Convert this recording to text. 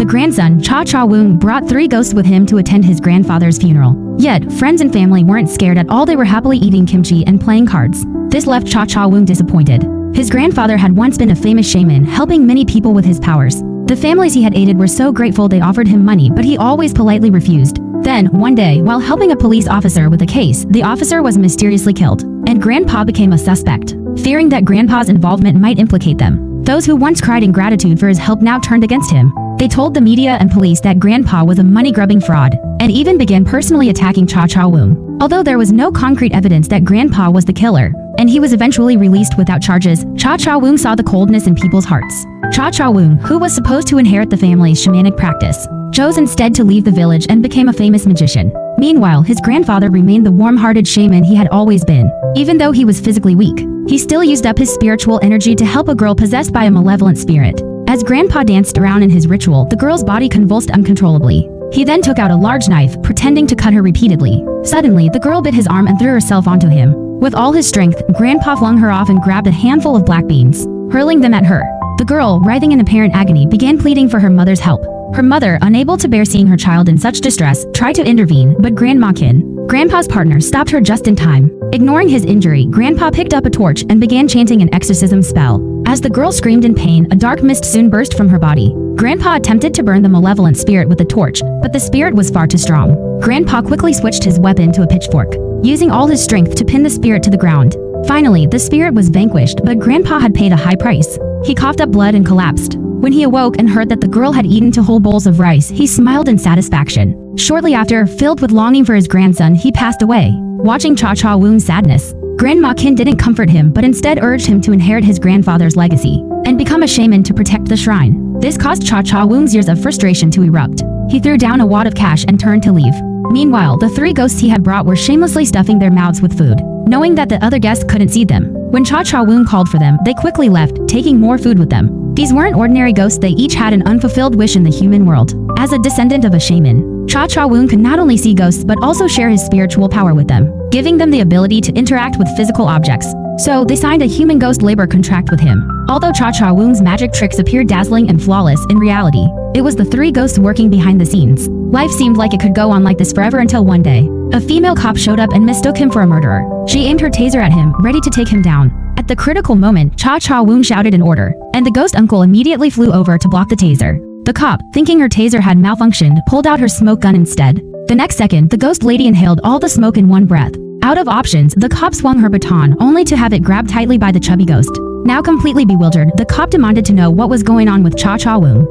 grandson, Cha Cha Woong, brought 3 ghosts with him to attend his grandfather's funeral. Yet, friends and family weren't scared at all. They were happily eating kimchi and playing cards. This left Cha Cha Woong disappointed. His grandfather had once been a famous shaman, helping many people with his powers. The families he had aided were so grateful they offered him money, but he always politely refused. Then, one day, while helping a police officer with a case, the officer was mysteriously killed, and Grandpa became a suspect. Fearing that Grandpa's involvement might implicate them, those who once cried in gratitude for his help now turned against him. They told the media and police that Grandpa was a money-grubbing fraud, and even began personally attacking Cha Cha Woong. Although there was no concrete evidence that Grandpa was the killer, and he was eventually released without charges, Cha Cha Woong saw the coldness in people's hearts. Cha Cha Woong, who was supposed to inherit the family's shamanic practice, chose instead to leave the village and became a famous magician. Meanwhile, his grandfather remained the warm-hearted shaman he had always been. Even though he was physically weak, he still used up his spiritual energy to help a girl possessed by a malevolent spirit. As Grandpa danced around in his ritual, the girl's body convulsed uncontrollably. He then took out a large knife, pretending to cut her repeatedly. Suddenly, the girl bit his arm and threw herself onto him. With all his strength, Grandpa flung her off and grabbed a handful of black beans, hurling them at her. The girl, writhing in apparent agony, began pleading for her mother's help. Her mother, unable to bear seeing her child in such distress, tried to intervene, but Grandma Kin, Grandpa's partner, stopped her just in time. Ignoring his injury, Grandpa picked up a torch and began chanting an exorcism spell. As the girl screamed in pain, a dark mist soon burst from her body. Grandpa attempted to burn the malevolent spirit with the torch, but the spirit was far too strong. Grandpa quickly switched his weapon to a pitchfork, using all his strength to pin the spirit to the ground. Finally, the spirit was vanquished, but Grandpa had paid a high price. He coughed up blood and collapsed. When he awoke and heard that the girl had eaten 2 whole bowls of rice, he smiled in satisfaction. Shortly after, filled with longing for his grandson, he passed away. Watching Cha Cha Woong's sadness, Grandma Kin didn't comfort him but instead urged him to inherit his grandfather's legacy and become a shaman to protect the shrine. This caused Cha Cha Woong's years of frustration to erupt. He threw down a wad of cash and turned to leave. Meanwhile, the 3 ghosts he had brought were shamelessly stuffing their mouths with food, knowing that the other guests couldn't see them. When Cha Cha Woong called for them, they quickly left, taking more food with them. These weren't ordinary ghosts, they each had an unfulfilled wish in the human world. As a descendant of a shaman, Cha Cha Woong could not only see ghosts but also share his spiritual power with them, giving them the ability to interact with physical objects. So, they signed a human ghost labor contract with him. Although Cha Cha Woong's magic tricks appeared dazzling and flawless, in reality, it was the 3 ghosts working behind the scenes. Life seemed like it could go on like this forever until one day, a female cop showed up and mistook him for a murderer. She aimed her taser at him, ready to take him down. At the critical moment, Cha Cha Woong shouted an order, and the ghost uncle immediately flew over to block the taser. The cop, thinking her taser had malfunctioned, pulled out her smoke gun instead. The next second, the ghost lady inhaled all the smoke in one breath. Out of options, the cop swung her baton, only to have it grabbed tightly by the chubby ghost. Now completely bewildered, the cop demanded to know what was going on with Cha Cha Woong.